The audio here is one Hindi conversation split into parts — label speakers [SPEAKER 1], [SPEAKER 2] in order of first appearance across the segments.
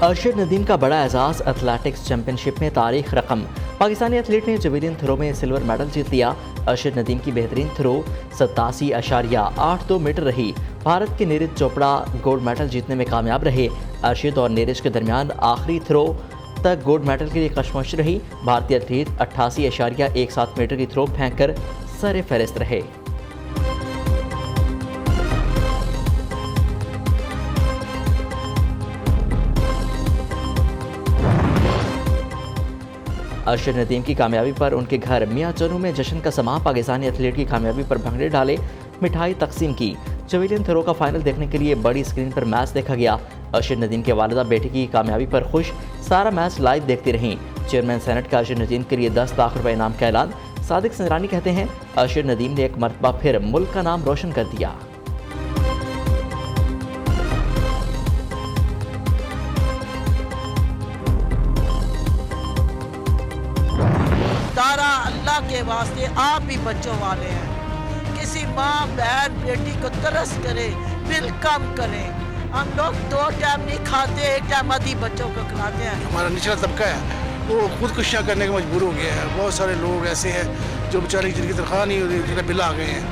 [SPEAKER 1] अरशद नदीम का बड़ा एजाज एथलेटिक्स चैंपियनशिप में तारीख रकम। पाकिस्तानी एथलीट ने जेवलिन थ्रो में सिल्वर मेडल जीत लिया। अरशद नदीम की बेहतरीन थ्रो 87.82 मीटर रही। भारत के नीरज चोपड़ा गोल्ड मेडल जीतने में कामयाब रहे। अरशद और नीरज के दरमियान आखिरी थ्रो तक गोल्ड मेडल के लिए कशमकश रही। भारतीय एथलीट 88.17 मीटर की थ्रो फेंक कर सर फहरिस्त रहे। अरशद नदीम की कामयाबी पर उनके घर मियां चनू में जश्न का समा। पाकिस्तानी एथलीट की कामयाबी पर भंगड़े डाले, मिठाई तकसीम की। जेवलिन थ्रो का फाइनल देखने के लिए बड़ी स्क्रीन पर मैच देखा गया। अरशद नदीम के वालिदा बेटे की कामयाबी पर खुश, सारा मैच लाइव देखती रहीं। चेयरमैन सेनेट का अरशद नदीम के लिए 10 लाख रुपए इनाम का ऐलान। सादिक संजरानी कहते हैं, अरशद नदीम ने एक मरतबा फिर मुल्क का नाम रोशन कर दिया।
[SPEAKER 2] तारा अल्लाह के वास्ते आप भी बच्चों वाले हैं। किसी माँ बहन बेटी को तरस करे, बिल कम करें। हम लोग 2 टाइम नहीं खाते, 1 टाइम आधी बच्चों को खिलाते हैं।
[SPEAKER 3] हमारा निचला तबका है वो खुदकुशियाँ करने के मजबूर हो गया है। बहुत सारे लोग ऐसे हैं जो बेचारे जिनकी तनख्वाह नहीं हो रही, जिन्हें बिल आ गए हैं।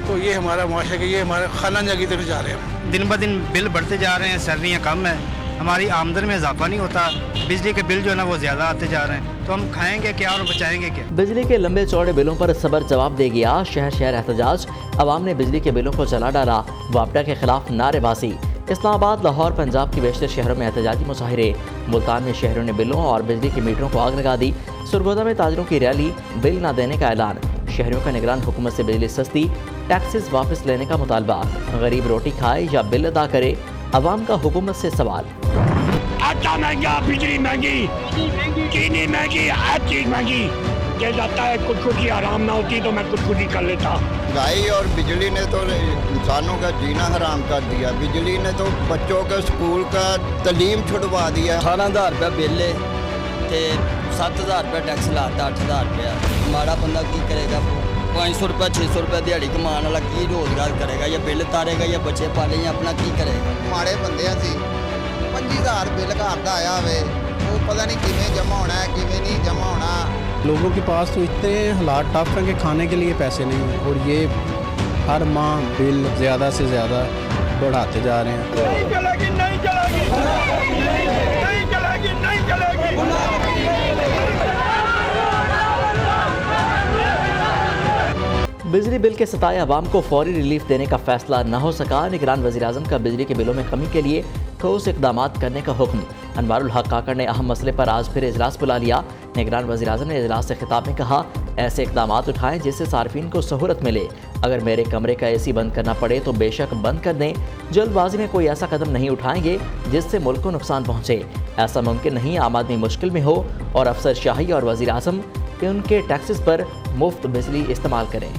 [SPEAKER 3] तो ये हमारा मुआशरा के ये हमारे खानदान की तरफ जा रहे हैं।
[SPEAKER 4] दिन ब दिन बिल बढ़ते जा रहे हैं, सैलरियाँ कम है, हमारी आमदन में इजाफा नहीं होता। बिजली के बिल जो है ना वो ज़्यादा आते जा रहे हैं, तो हम खाएंगे क्या और बचाएंगे क्या।
[SPEAKER 1] बिजली के लंबे चौड़े बिलों पर सबर जवाब दे गया। शहर शहर एहतजाज, अवाम ने बिजली के बिलों को जला डाला। वापडा के खिलाफ नारेबाजी। इस्लामाबाद, लाहौर, पंजाब के बेशतर शहरों में एहतजाजी मुजाहिरे। मुल्तान में शहरों ने बिलों और बिजली के मीटरों को आग लगा दी। सुरगोदा में ताजरों की रैली, बिल न देने का ऐलान। शहरों का निगरान हुकूमत से बिजली सस्ती, टैक्सेस वापस लेने का मुतालबा। गरीब रोटी खाए या बिल अदा करे, अवाम का हुकूमत से सवाल।
[SPEAKER 5] आटा महंगा, बिजली महंगी, चीनी महंगी, हर चीज महंगी। ये जाता है खुदकुशी आराम ना होती तो मैं खुदकुशी कर लेता।
[SPEAKER 6] महंगाई और बिजली ने तो इंसानों का जीना हराम कर दिया। बिजली ने तो बच्चों के स्कूल का तलीम छुड़वा दिया।
[SPEAKER 7] 18,000 रुपया बिल है तो 7,000 रुपया टैक्स लाता, 8,000 रुपया। माड़ा बंदा की करेगा? 500 रुपया 600 रुपया दिहाड़ी कमान वाला की रोजगार करेगा? या बिल तारेगा या बच्चे पाले या अपना की करेगा?
[SPEAKER 6] माड़े बंदे से 25,000 बिल घर का आया हुए, वो पता नहीं किमें जमा होना है किमें नहीं जमा होना।
[SPEAKER 8] लोगों के पास तो इतने हालात टफ हैं कि खाने के लिए पैसे नहीं हैं, और ये हर माह बिल ज़्यादा से ज़्यादा बढ़ाते जा रहे हैं।
[SPEAKER 5] नहीं चलेगी, नहीं चलेगी, नहीं चलेगी, नहीं चलेगी।
[SPEAKER 1] बिजली बिल के सताए अवाम को फौरी रिलीफ देने का फैसला न हो सका। निगरान वज़ीर-ए-आज़म का बिजली के बिलों में कमी के लिए ठोस इकदाम करने का हुक्म। अनवारुल हक काकड़ ने अहम मसले पर आज फिर इजलास बुला लिया। निगरान वज़ीर-ए-आज़म ने इजलास से खिताब में कहा, ऐसे इकदाम उठाएं जिससे सार्फिन को सहूलत मिले। अगर मेरे कमरे का AC बंद करना पड़े तो बेशक बंद कर दें। जल्दबाजी में कोई ऐसा कदम नहीं उठाएंगे जिससे मुल्क को नुकसान पहुँचे। ऐसा मुमकिन नहीं। आम आदमी मुश्किल में हो और अफसरशाही और वज़ीर-ए-आज़म उनके टैक्सेस पर मुफ्त बिजली इस्तेमाल करें।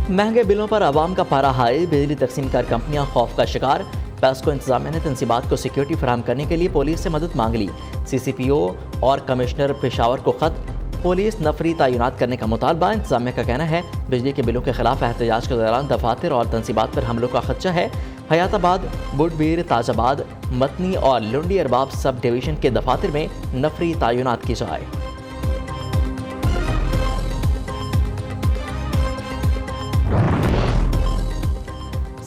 [SPEAKER 1] महंगे बिलों पर आवाम का पारा हाई। बिजली तकसीम कर कंपनियां खौफ का शिकार। पेस्को इंतजामिया ने तंसीबात को सिक्योरिटी फराहम करने के लिए पुलिस से मदद मांग ली। CCPO और कमिश्नर पेशावर को खत। पुलिस नफरी तैनात करने का मुतालबा। इंतजामिया का कहना है, बिजली के बिलों के खिलाफ एहतजाज के दौरान दफातर और तंसीबात पर हमलों का खदशा है। हयाताबाद, बुडबीर, ताजाबाद, मतनी और लुंडी अरबाब सब डिवीजन के दफातर में नफरी तैनात की जाए।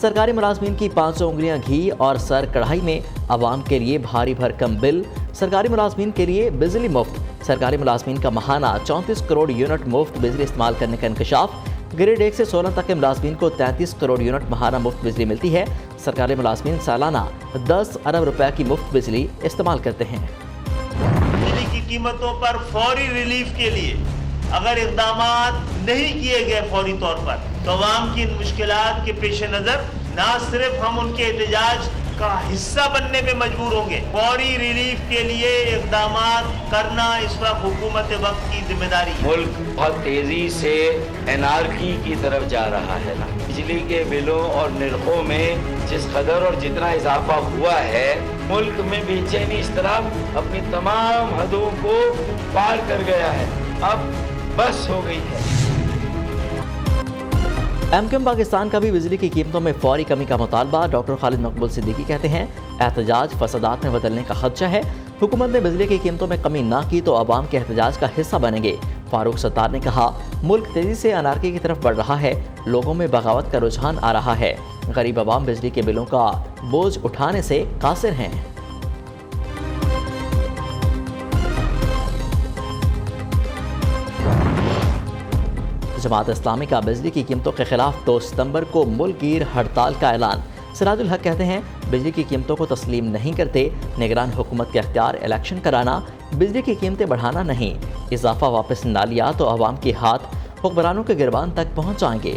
[SPEAKER 1] सरकारी मुलाजमीन की 500 उंगलियां घी और सर कढ़ाई में, अवाम के लिए भारी भरकम बिल। सरकारी मुलाजमीन के लिए बिजली मुफ्त। सरकारी मुलाजमीन का माहाना 34 करोड़ यूनिट मुफ्त बिजली इस्तेमाल करने का इंकशाफ। ग्रेड 1 से 16 तक के मुलाजमीन को 33 करोड़ यूनिट माहाना मुफ्त बिजली मिलती है। सरकारी मुलाजमीन सालाना 10 अरब रुपए की मुफ्त बिजली इस्तेमाल करते हैं।
[SPEAKER 9] बिजली की कीमतों पर फौरी रिलीफ के लिए अगर इकदाम नहीं किए गए फौरी तौर पर, तो अवाम की मुश्किलात के पेश नज़र ना सिर्फ हम उनके एहतजाज का हिस्सा बनने में मजबूर होंगे, फौरी रिलीफ के लिए इकदाम करना इस वक्त हुकूमत वक्त की जिम्मेदारी।
[SPEAKER 10] मुल्क बहुत तेजी से एनार्की की तरफ जा रहा है। बिजली के बिलों और निर्खों में जिस कदर और जितना इजाफा हुआ है, मुल्क में बेचैनी इस तरह अपनी तमाम हदों को पार कर गया है। अब बस हो गई है।
[SPEAKER 1] एमक्यूएम पाकिस्तान का भी बिजली की कीमतों में फौरी कमी का मुतालबा। डॉक्टर खालिद मकबूल सिद्दीकी कहते हैं एहतजाज फसादात में बदलने का खदशा है। हुकूमत ने बिजली की कीमतों में कमी ना की तो अवाम के एहतजाज का हिस्सा बनेंगे। फारूक सत्तार ने कहा मुल्क तेजी से अनारकी की तरफ बढ़ रहा है, लोगों में बगावत का रुझान आ रहा है। गरीब अवाम बिजली के बिलों का बोझ उठाने से कासिर हैं। जमात इस्लामी का बिजली की कीमतों के खिलाफ 2 सितंबर को मुल्कगीर हड़ताल का ऐलान। सिराजुल हक कहते हैं बिजली की कीमतों को तस्लीम नहीं करते। निगरान हुकूमत के अख्तियार इलेक्शन कराना, बिजली की कीमतें बढ़ाना नहीं। इजाफा वापस ना लिया तो अवाम के हाथ हुक्मरानों के गिरबान तक पहुँच जाएंगे।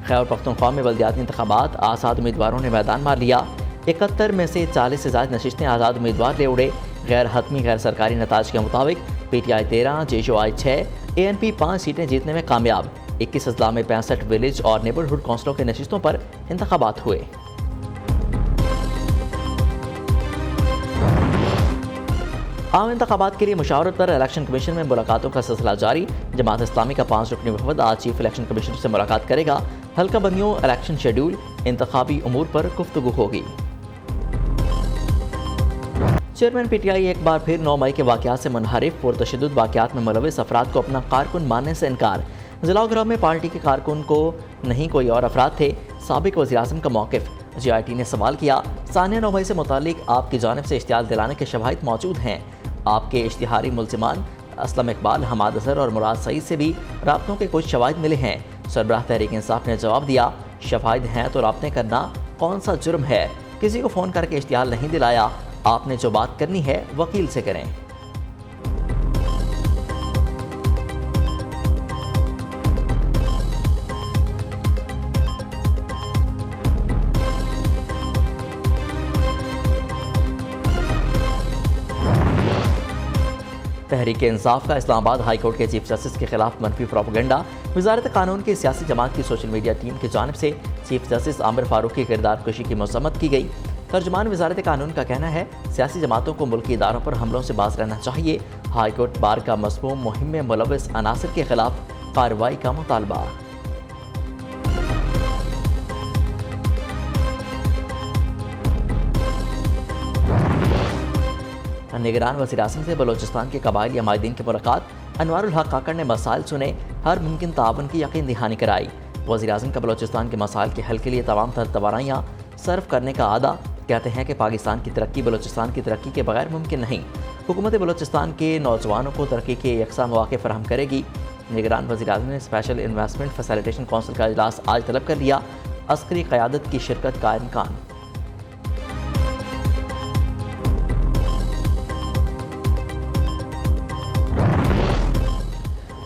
[SPEAKER 1] खैबर पख्तूनख्वा में बल्दियाती इंतखाबात, आज़ाद उम्मीदवारों ने मैदान मार लिया। 71 में से 40 से ज़्यादा नशिस्तें आज़ाद उम्मीदवार ले उड़े। गैर हतमी गैर सरकारी नताज के मुताबिक PTI 13, JUI 6, ANP 5 सीटें जीतने में कामयाब। 21 अजला में 65 विलेज और नेबरहुड काउंसिलों के नशिस्तों पर इंतखाबात हुए। आम इंतखाबात के लिए मुशावरत पर इलेक्शन कमीशन में मुलाकातों का सिलसिला जारी। जमात इस्लामी का 5 रुकनी वफद आज चीफ इलेक्शन कमिश्नर से मुलाकात करेगा। हल्का बंदियों, इलेक्शन शेड्यूल, इंतखाबी उमूर पर गुफ्तगू होगी। चेयरमैन PTI एक बार फिर 9 मई के वाक़यात से मुनहरिफ पुरतशद्दुद वाक़यात में मुलविस अफराद को अपना कारकुन मानने से इनकार। ज़िला गिरोह में पार्टी के कारकुन को नहीं कोई और अफराद थे। साबिक वज़ीर-ए-आज़म का मौक़िफ़। GIT ने सवाल किया सानिया 9 मई से मुतालिक आपकी जानिब से इश्तियाल दिलाने के शवाहिद मौजूद हैं। आपके इश्तिहारी मुल्ज़िमान असलम इकबाल, हमाद अज़हर और मुराद सईद से भी राब्तों के कुछ शवाहिद मिले हैं। सरबराह तहरीक इंसाफ ने जवाब दिया शवाहिद हैं तो राब्ते करना कौन सा जुर्म है। किसी को फ़ोन करके इश्तिहाल नहीं दिलाया। आपने जो बात करनी है वकील से करें। तहरीक इंसाफ का इस्लामाबाद हाई कोर्ट के चीफ जस्टिस के खिलाफ मनफी प्रोपेगेंडा। वजारत कानून की सियासी जमात की सोशल मीडिया टीम की जानिब से चीफ जस्टिस आमिर फारूक की किरदार कशी की मजम्मत की गई। तर्जुमान वजारत कानून का कहना है सियासी जमातों को मुल्की इदारों पर हमलों से बाज रहना चाहिए। हाई कोर्ट बार का मज़मूम मुहिम में मुलविस अनासिर के खिलाफ कार्रवाई का मुतालबा। निगरान वज़ीर-ए-आज़म से बलोचिस्तान के कबायली अमायदीन की मुलाकात। अनवारुल हक काकड़ ने मसाइल सुने, हर मुमकिन ताउन की यकीन दहानी कराई। वज़ीर-ए-आज़म का बलोचिस्तान के मसाइल के हल के लिए तमाम तर तवानाइयाँ सर्व करने का आदा। कहते हैं कि पाकिस्तान की तरक्की बलोचिस्तान की तरक्की के बगैर मुमकिन नहीं। हुकूमत बलोचिस्तान के नौजवानों को तरक्की के यकसा मौके फराहम करेगी। निगरान वज़ीर-ए-आज़म ने स्पेशल इन्वेस्टमेंट फैसिलिटेशन काउंसिल का इजलास आज तलब कर लिया। अस्करी क़यादत की शिरकत का इम्कान।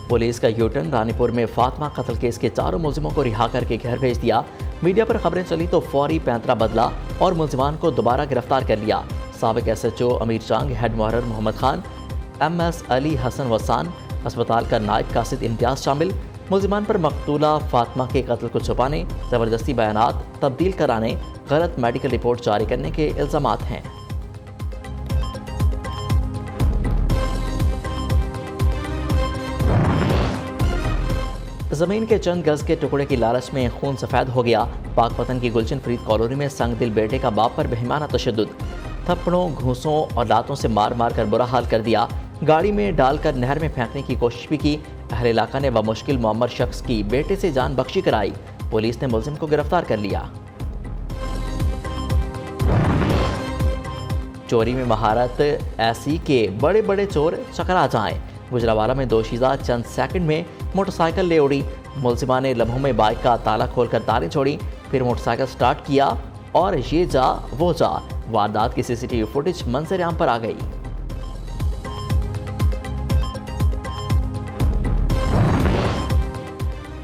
[SPEAKER 1] पुलिस का यूटर्न। रानीपुर में फातिमा कत्ल केस के 4 मुलजिमों को रिहा करके घर भेज दिया। मीडिया पर खबरें चली तो फौरी पैंतरा बदला और मुलजिमान को दोबारा गिरफ्तार कर लिया। साबिक SHO अमीर चांग, हेड मुहर्रर मोहम्मद खान, MS अली हसन वसान, अस्पताल का नायब कासिद इम्तियाज शामिल। मुलजिमान पर मकतूला फातिमा के कत्ल को छुपाने, ज़बरदस्ती बयानात तब्दील कराने, गलत मेडिकल रिपोर्ट जारी करने के इल्ज़ामात हैं। ज़मीन के चंद गज के टुकड़े की लालच में खून सफ़ेद हो गया। पाकपतन की गुलशन फरीद कॉलोनी में संग दिल बेटे का बाप पर बेईमाना तशद्दुद। थप्पड़ों, घूंसों और लातों से मार मार कर बुरा हाल कर दिया। गाड़ी में डालकर नहर में फेंकने की कोशिश भी की। अहले इलाका ने बमुश्किल मुअम्मर शख्स की बेटे से जान बख्शी कराई। पुलिस ने मुलजिम को गिरफ्तार कर लिया। चोरी में महारत ऐसी के बड़े बड़े चोर चकरा जाएं। गुजरावाला में दोशीज़ा चंद सेकंड में मोटरसाइकिल ले उड़ी। मुलजिमा ने लम्हों में बाइक का ताला खोलकर तारें छोड़ी, फिर मोटरसाइकिल स्टार्ट किया और ये जा वो जा। वारदात की CCTV फुटेज मंजर-ए-आम पर आ गई।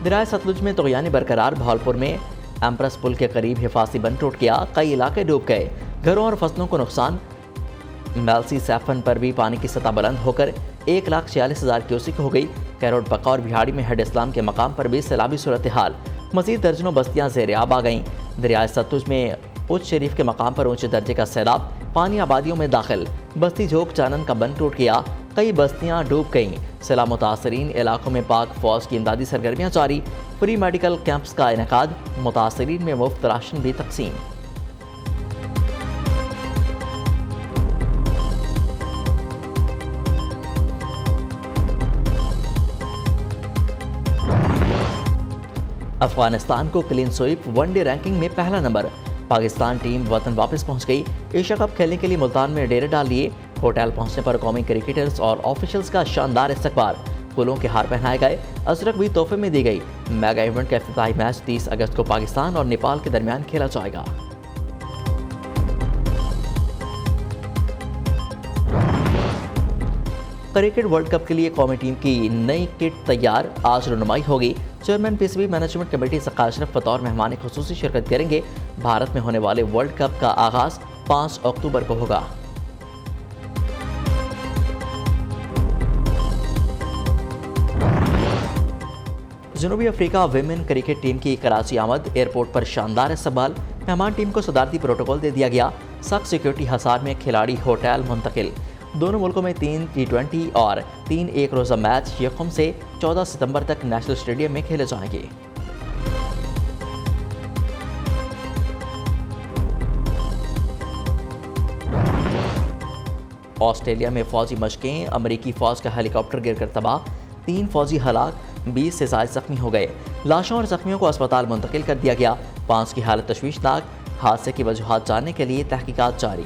[SPEAKER 1] दरिया सतलुज में तुग़यानी बरकरार। भावलपुर में एम्प्रेस पुल के करीब हिफाजती बंद टूट गया। कई इलाके डूब गए। घरों और फसलों को नुकसान। मेलसी सैफन पर भी पानी की सतह बुलंद होकर 1,46,000 क्यूसिक हो गई। कैरोड पक्का और बिहाड़ी में हेड इस्लाम के मकाम पर भी सैलाबी सूरत हाल। मजीद दर्जनों बस्तियां ज़ेर-ए-आब आ गईं। दरियाए सतलुज में उच्च शरीफ के मकाम पर ऊंचे दर्जे का सैलाब। पानी आबादियों में दाखिल। बस्ती झोंक चानन का बंद टूट गया। कई बस्तियां डूब गईं। सैलाब मुतासरीन इलाकों में पाक फौज की इमदादी सरगर्मियां जारी। फ्री मेडिकल कैंप्स का इनेकाद, मुतासरीन में मुफ्त राशन भी तकसीम। अफगानिस्तान को क्लीन स्वीप, वनडे रैंकिंग में पहला नंबर। पाकिस्तान टीम वतन वापस पहुंच गई। एशिया कप खेलने के लिए मुल्तान में डेरे डाल लिए। होटल पहुंचने पर कौमी क्रिकेटर्स और ऑफिशियल्स का शानदार इस्तकबाल। फूलों के हार पहनाए गए, अजरक भी तोहफे में दी गई। मेगा इवेंट का इफ्तिताही मैच 30 अगस्त को पाकिस्तान और नेपाल के दरमियान खेला जाएगा। क्रिकेट वर्ल्ड कप के लिए कौमी टीम की नई किट तैयार, आज रनुमाई होगी। चेयरमैन पीसीबी मैनेजमेंट कमेटी सक्का अशरफ बतौर मेहमान खुसूसी शिरकत करेंगे। भारत में होने वाले वर्ल्ड कप का आगाज 5 अक्टूबर को होगा। जनूबी अफ्रीका विमेन क्रिकेट टीम की कराची आमद, एयरपोर्ट पर शानदार इस्तकबाल। मेहमान टीम को सदारती प्रोटोकॉल दे दिया गया। सख्त सिक्योरिटी हसार में खिलाड़ी होटल मुंतकिल। दोनों मुल्कों में 3 T20 और 3 एक रोज़ा मैच यकम से 14 सितंबर तक नेशनल स्टेडियम में खेले जाएंगे। ऑस्ट्रेलिया में फौजी मशकें, अमेरिकी फौज का हेलीकॉप्टर गिरकर तबाह। 3 फौजी हलाक, 20 से ज़ायद जख्मी हो गए। लाशों और जख्मियों को अस्पताल मुंतकिल कर दिया गया। 5 की हालत तशवीशनाक। हादसे की वजूहात जानने के लिए तहकीकात जारी।